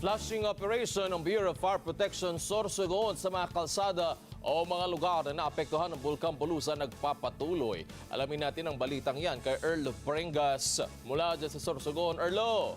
Flushing operation ng Bureau of Fire Protection Sorsogon sa mga kalsada o mga lugar na naapektuhan ng Bulkang Bulusan nagpapatuloy. Alamin natin ang balitang yan kay Erlo Prengas mula dyan sa Sorsogon. Erlo!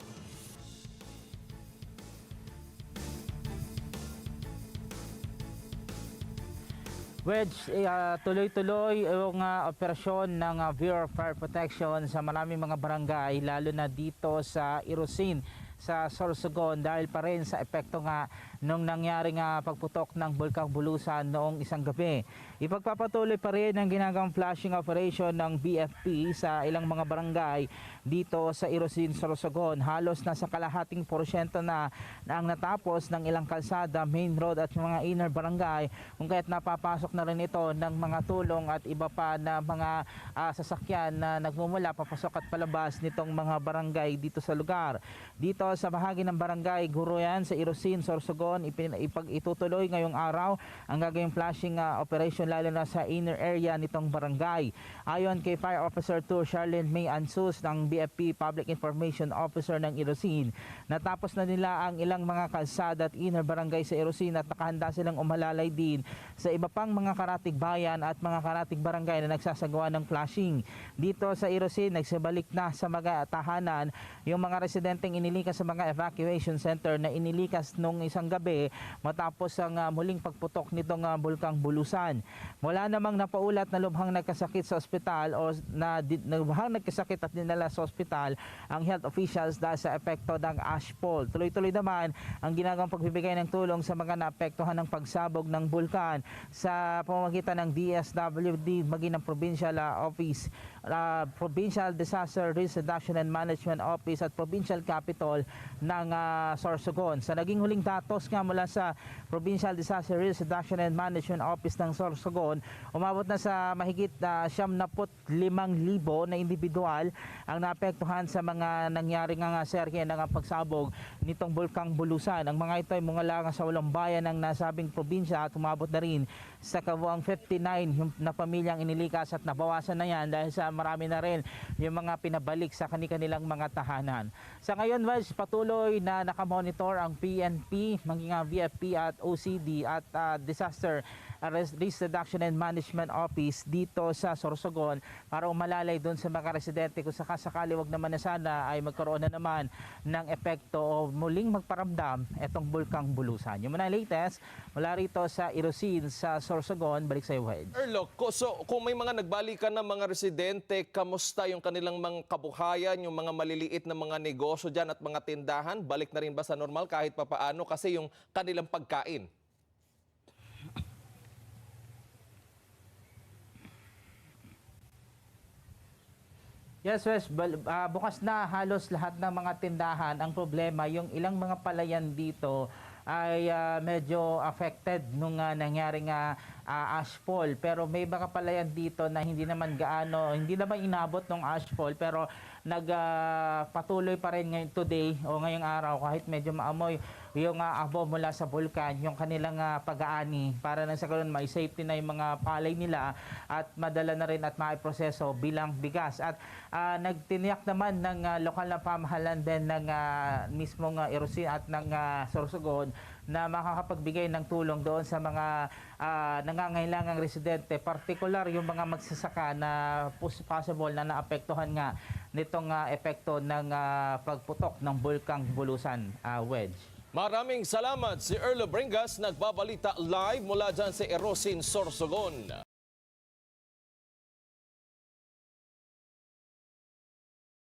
Wedge, tuloy-tuloy yung operasyon ng Bureau of Fire Protection sa maraming mga barangay, lalo na dito sa Irosin, sa Sorsogon, dahil pa rin sa epekto nga nung nangyaring pagputok ng Bulkang Bulusan noong isang gabi. Ipagpapatuloy pa rin ang ginagawang flushing operation ng BFP sa ilang mga barangay dito sa Irosin, Sorsogon. Halos nasa kalahating porsyento na ang natapos ng ilang kalsada, main road at mga inner barangay, kung kaya't napapasok na rin ito ng mga tulong at iba pa na mga sasakyan na nagmumula papasok at palabas nitong mga barangay dito sa lugar. Dito sa bahagi ng barangay Guruyan sa Irosin, Sorsogon, itutuloy ngayong araw ang gagawing flashing operation lalo na sa inner area nitong barangay. Ayon kay Fire Officer 2 Charlene May Ansus ng BFP Public Information Officer ng Irosin, natapos na nila ang ilang mga kalsada at inner barangay sa Irosin at nakahanda silang umalalay din sa iba pang mga karatig bayan at mga karatig barangay na nagsasagawa ng flashing. Dito sa Irosin, nagsabalik na sa mga tahanan yung mga residenteng inilikas sa mga evacuation center na inilikas nung isang gabi matapos ang muling pagputok nitong Bulkang Bulusan. Wala namang napaulat na lubhang nagkasakit sa ospital o lubhang nagkasakit at dinala sa ospital ang health officials dahil sa epekto ng ashfall. Tuloy-tuloy naman ang ginagawang pagbibigay ng tulong sa mga naapektuhan ng pagsabog ng bulkan sa pamamagitan ng DSWD maging ng Provincial Office, Provincial Disaster Risk Reduction and Management Office at Provincial Capital ng Sorsogon. Sa naging huling datos nga mula sa Provincial Disaster Risk Reduction and Management Office ng Sorsogon, umabot na sa mahigit 75,000 na individual ang naapektuhan sa mga nangyari nga serye ng pagsabog nitong Bulkang Bulusan. Ang mga ito ay mula sa walong bayan ng nasabing probinsya at umabot na rin sa kabuang 59 yung na pamilyang inilikas at nabawasan na yan dahil sa marami na rin yung mga pinabalik sa kanilang mga tahanan. Sa ngayon, Welsh, patuloy na nakamonitor ang PNP, maging VFP at OCD at Disaster Risk Reduction and Management Office dito sa Sorsogon para umalalay doon sa mga residente kung sakasakali wag naman na sana ay magkaroon na naman ng epekto o muling magparamdam itong Bulkang Bulusan. Yung mga latest mula rito sa Irosin sa Sorsogon, balik sa iyo, Wedge. Erlo, so kung may mga nagbalikan ng mga residente, kamusta yung kanilang mga kabuhayan, yung mga maliliit na mga negosyo dyan at mga tindahan? Balik na rin ba sa normal kahit papaano kasi yung kanilang pagkain? Yes, Wes, bukas na halos lahat ng mga tindahan. Ang problema, yung ilang mga palayan dito ay medyo affected nung nangyaring ashfall. Pero may mga palayan dito na hindi naman inabot ng ashfall pero nagpatuloy pa rin ngayon today o ngayong araw kahit medyo maamoy yung abo mula sa bulkan, yung kanilang pag-aani para nang sa ganun may safety na yung mga palay nila at madala na rin at maiproseso bilang bigas. At nagtiniyak naman ng lokal na pamahalaan din ng mismong Irosin at ng Sorsogon na makakapagbigay ng tulong doon sa mga nangangailangang residente, particular yung mga magsasaka na possible na naapektuhan nga nitong epekto ng pagputok ng Bulkang Bulusan, Wedge. Maraming salamat si Erlo Prengas, nagbabalita live mula dyan sa Irosin, Sorsogon.